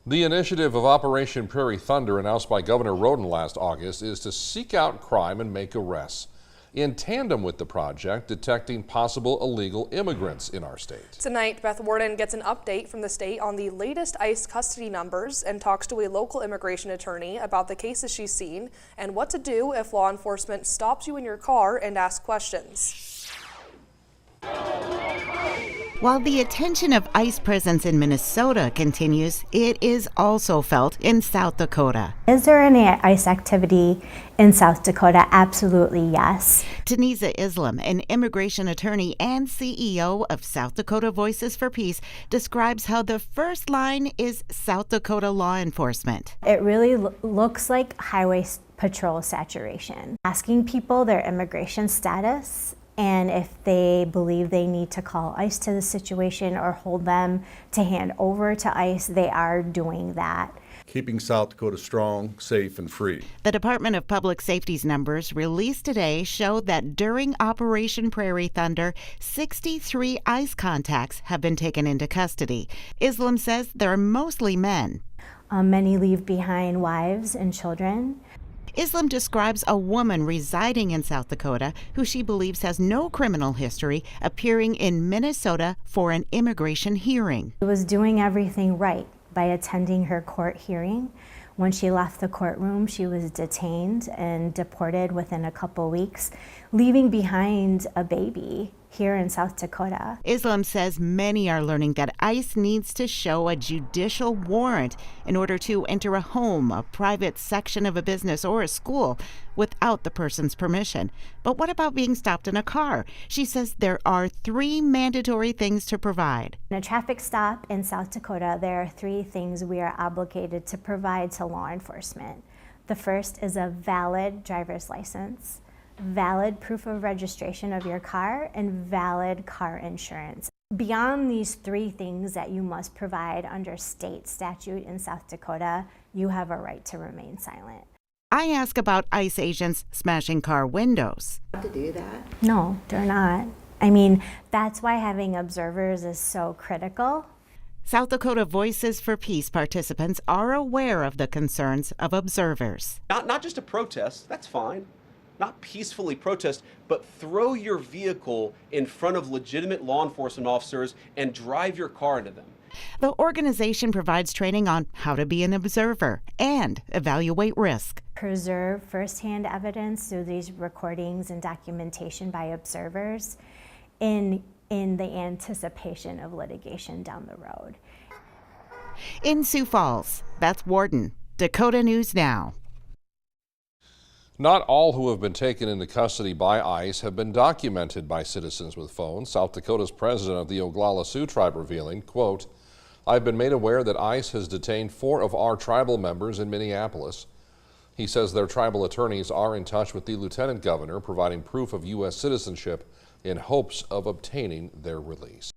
The initiative of Operation Prairie Thunder, announced by Governor Roden last August, is to seek out crime and make arrests. In tandem with the project, detecting possible illegal immigrants in our state. Tonight, Beth Warden gets an update from the state on the latest ICE custody numbers and talks to a local immigration attorney about the cases she's seen and what to do if law enforcement stops you in your car and asks questions. While the attention of ICE presence in Minnesota continues, it is also felt in South Dakota. Is there any ICE activity in South Dakota? Absolutely, yes. Tunisia Islam, an immigration attorney and CEO of South Dakota Voices for Peace, describes how the first line is South Dakota law enforcement. It really looks like highway patrol saturation, asking people their immigration status, and if they believe they need to call ICE to the situation or hold them to hand over to ICE, they are doing that. Keeping South Dakota strong, safe, and free. The Department of Public Safety's numbers released today show that during Operation Prairie Thunder, 63 ICE contacts have been taken into custody. Islam says they're mostly men. Many leave behind wives and children. Islam describes a woman residing in South Dakota who she believes has no criminal history appearing in Minnesota for an immigration hearing. She was doing everything right by attending her court hearing. When she left the courtroom, she was detained and deported within a couple weeks, leaving behind a baby here in South Dakota. Islam says many are learning that ICE needs to show a judicial warrant in order to enter a home, a private section of a business, or a school without the person's permission. But what about being stopped in a car? She says there are 3 mandatory things to provide. In a traffic stop in South Dakota, there are 3 things we are obligated to provide to law enforcement. The first is a valid driver's license, valid proof of registration of your car, and valid car insurance. Beyond these 3 things that you must provide under state statute in South Dakota, you have a right to remain silent. I ask about ICE agents smashing car windows. To do that? No, they're not. I mean, that's why having observers is so critical. South Dakota Voices for Peace participants are aware of the concerns of observers. Not just a protest, that's fine. Not peacefully protest, but throw your vehicle in front of legitimate law enforcement officers and drive your car into them. The organization provides training on how to be an observer and evaluate risk. Preserve firsthand evidence through these recordings and documentation by observers in the anticipation of litigation down the road. In Sioux Falls, Beth Warden, Dakota News Now. Not all who have been taken into custody by ICE have been documented by citizens with phones. South Dakota's president of the Oglala Sioux tribe revealing, quote, "I've been made aware that ICE has detained 4 of our tribal members in Minneapolis." He says their tribal attorneys are in touch with the lieutenant governor, providing proof of U.S. citizenship in hopes of obtaining their release.